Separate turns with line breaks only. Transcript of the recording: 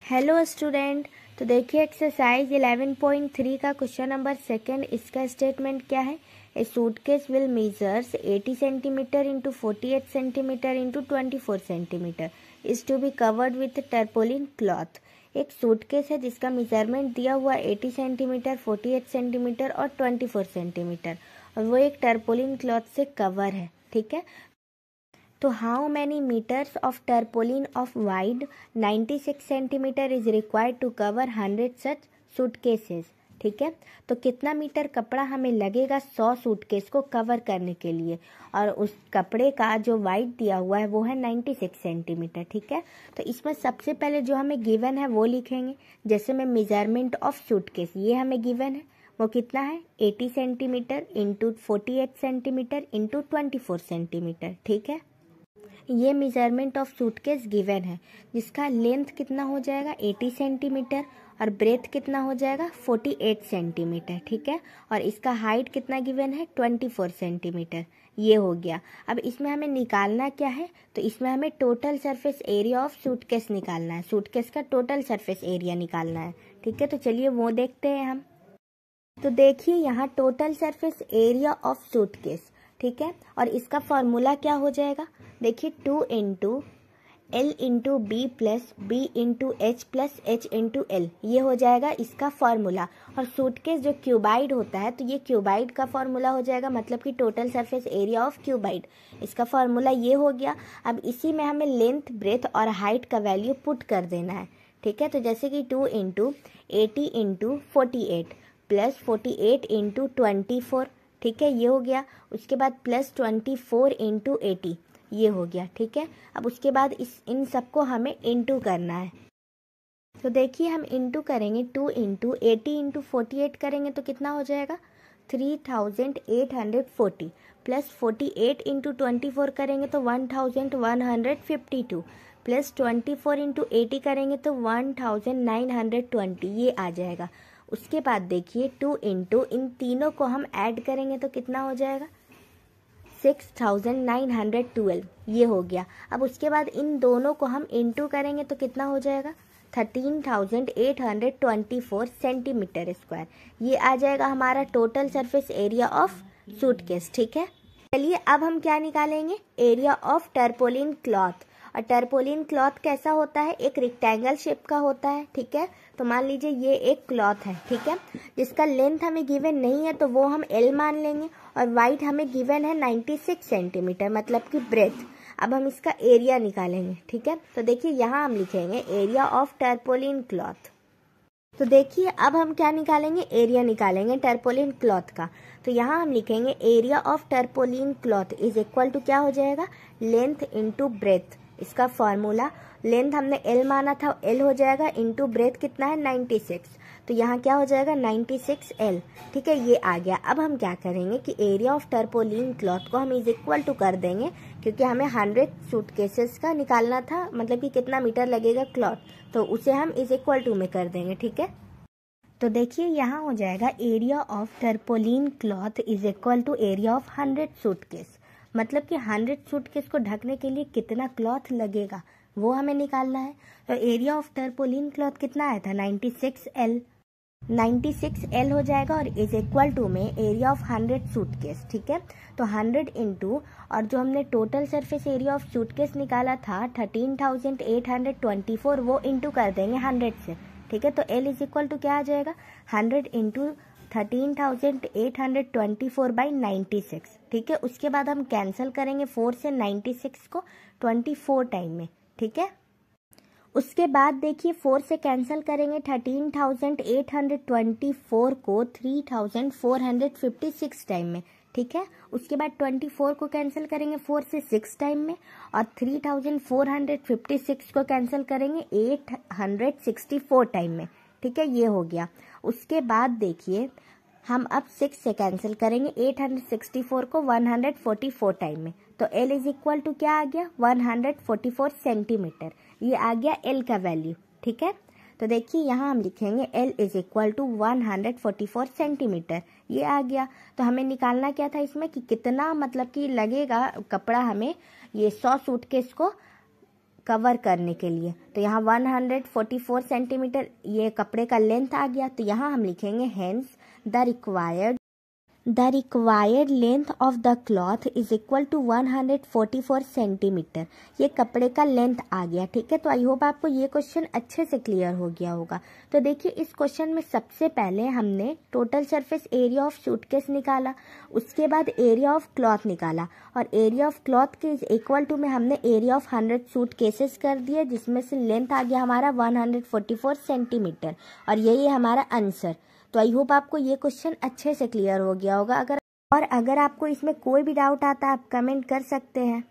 Hello student. तो देखिए exercise 11.3 का क्वेश्चन नंबर सेकंड, इसका स्टेटमेंट क्या है। A suitcase will measures 80 centimetre into 48 centimetre into 24 centimetre is to be covered with tarpaulin cloth. एक suitcase है जिसका मेजरमेंट दिया हुआ 80 सेंटीमीटर, 48 सेंटीमीटर और 24 सेंटीमीटर, और वो एक टर्पोलिन क्लॉथ से कवर है। ठीक है, तो how many metres of tarpaulin of wide 96 centimetre is required to cover 100 such suitcases. ठीक है, तो कितना मीटर कपड़ा हमें लगेगा 100 सूटकेस को कवर करने के लिए, और उस कपड़े का जो वाइड दिया हुआ है वो है 96 सेंटीमीटर। ठीक है, तो इसमें सबसे पहले जो हमें गिवन है वो लिखेंगे। जैसे में मेजरमेंट ऑफ सूटकेस ये हमें गिवन है, वो कितना है 80 centimetre into 48 centimetre into 24 centimetre. ठीक है, ये मेजरमेंट ऑफ सूटकेस गिवन है, जिसका लेंथ कितना हो जाएगा 80 सेंटीमीटर और ब्रेथ कितना हो जाएगा 48 सेंटीमीटर। ठीक है, और इसका हाइट कितना गिवन है 24 सेंटीमीटर। ये हो गया। अब इसमें हमें निकालना क्या है, तो इसमें हमें total surface area of suitcase निकालना है। सूटकेस का टोटल सरफेस एरिया निकालना है। ठीक है, तो चलिए वो देखते हैं हम। तो देखिए यहाँ total surface area of suitcase. ठीक है, और इसका फॉर्मूला क्या हो जाएगा, देखिए 2 into L into B plus B into H plus H into L, ये हो जाएगा इसका फॉर्मूला। और सूटकेस जो क्यूबाइड होता है, तो ये क्यूबाइड का फॉर्मूला हो जाएगा, मतलब कि total surface area of cuboid, इसका फॉर्मूला ये हो गया। अब इसी में हमें लेंथ, ब्रेथ और हाइट का वैल्यू पुट कर देना है। ठीक है, तो जैसे कि 2 इंटू 80 इंटू 48 प्लस 48 इंटू 24। ठीक है, ये हो गया। उसके बाद प्लस 24 इंटू 80, ये हो गया। ठीक है, अब उसके बाद इन सबको हमें इंटू करना है। तो देखिए हम इंटू करेंगे, 2 इंटू 80 इंटू 48 करेंगे तो कितना हो जाएगा 3840, प्लस 48 इंटू 24 करेंगे तो 1152, प्लस 24 इंटू 80 करेंगे तो 1920, ये आ जाएगा। उसके बाद देखिए 2 इंटू इन तीनों को हम ऐड करेंगे तो कितना हो जाएगा 6912, ये हो गया। अब उसके बाद इन दोनों को हम इंटू करेंगे तो कितना हो जाएगा 13824 सेंटीमीटर स्क्वायर, ये आ जाएगा हमारा total surface area of suitcase. ठीक है, चलिए अब हम क्या निकालेंगे, एरिया ऑफ टर्पोलिन क्लॉथ। और टर्पोलिन क्लॉथ कैसा होता है, एक रेक्टेंगल शेप का होता है। ठीक है, तो मान लीजिए ये एक क्लॉथ है। ठीक है, जिसका लेंथ हमें गिवन नहीं है तो वो हम एल मान लेंगे, और वाइड हमें गिवन है 96 सेंटीमीटर, मतलब कि ब्रेथ। अब हम इसका एरिया निकालेंगे। ठीक है, तो देखिए यहाँ हम लिखेंगे एरिया ऑफ टर्पोलिन क्लॉथ। तो देखिए अब हम क्या निकालेंगे, एरिया निकालेंगे टर्पोलिन क्लॉथ का। तो यहाँ हम लिखेंगे area of tarpaulin cloth is equal to क्या हो जाएगा, लेंथ इंटू ब्रेथ। इसका फॉर्मूला, लेंथ हमने एल माना था, एल हो जाएगा, इंटू ब्रेथ कितना है 96, तो यहाँ क्या हो जाएगा 96 एल। ठीक है, ये आ गया। अब हम क्या करेंगे कि एरिया ऑफ टर्पोलिन क्लॉथ को हम इज इक्वल टू कर देंगे, क्योंकि हमें 100 सूटकेसेस का निकालना था, मतलब कि कितना मीटर लगेगा क्लॉथ, तो उसे हम इज इक्वल टू में कर देंगे। ठीक है, तो देखिए यहाँ हो जाएगा area of tarpaulin cloth is equal to area of 100 suitcase, मतलब कि 100 सूटकेस को ढकने के लिए कितना क्लॉथ लगेगा वो हमें निकालना है। तो एरिया ऑफ टर्पोलिन क्लॉथ कितना आया था 96 एल हो जाएगा, और इज इक्वल टू में एरिया ऑफ 100 सूटकेस। ठीक है, तो 100 इंटू, और जो हमने total surface area of suitcase निकाला था 13824, वो इंटू कर देंगे 100 से। ठीक है, तो एल इज इक्वल टू क्या आ जाएगा 100 इंटू 13824 बाई 96। ठीक है, उसके बाद हम कैंसिल करेंगे 4 से 96 को 24 टाइम में। ठीक है, उसके बाद देखिए 4 से कैंसिल करेंगे 13824 को 3456 टाइम में। ठीक है, उसके बाद 24 को कैंसिल करेंगे 4 से 6 टाइम में, और 3456 को कैंसिल करेंगे 864 टाइम में। ठीक है, ये हो गया। उसके बाद देखिए हम अब 6 से कैंसिल करेंगे 864 को 144 टाइम में, तो L इज इक्वल टू क्या आ गया 144 सेंटीमीटर, ये आ गया L का वैल्यू। ठीक है, तो देखिए यहाँ हम लिखेंगे L is equal to 144 centimetre, ये आ गया। तो हमें निकालना क्या था इसमें कि कितना मतलब कि लगेगा कपड़ा हमें ये 100 सूटकेस को कवर करने के लिए। तो यहाँ 144 सेंटीमीटर ये कपड़े का लेंथ आ गया। तो यहाँ हम लिखेंगे hence the required length of the cloth is equal to 144 centimetre. ये कपड़े का लेंथ आ गया। ठीक है, तो आई होप आपको ये क्वेश्चन अच्छे से क्लियर हो गया होगा। तो देखिए इस क्वेश्चन में सबसे पहले हमने total surface area of suitcase निकाला, उसके बाद एरिया ऑफ क्लॉथ निकाला, और एरिया ऑफ क्लॉथ के इक्वल टू में हमने एरिया ऑफ 100 सूटकेसेस कर दिए, जिसमें से लेंथ आ गया हमारा 144 सेंटीमीटर, और यही हमारा आंसर। तो आई होप आपको ये क्वेश्चन अच्छे से क्लियर हो गया होगा। अगर आपको इसमें कोई भी डाउट आता है आप कमेंट कर सकते हैं।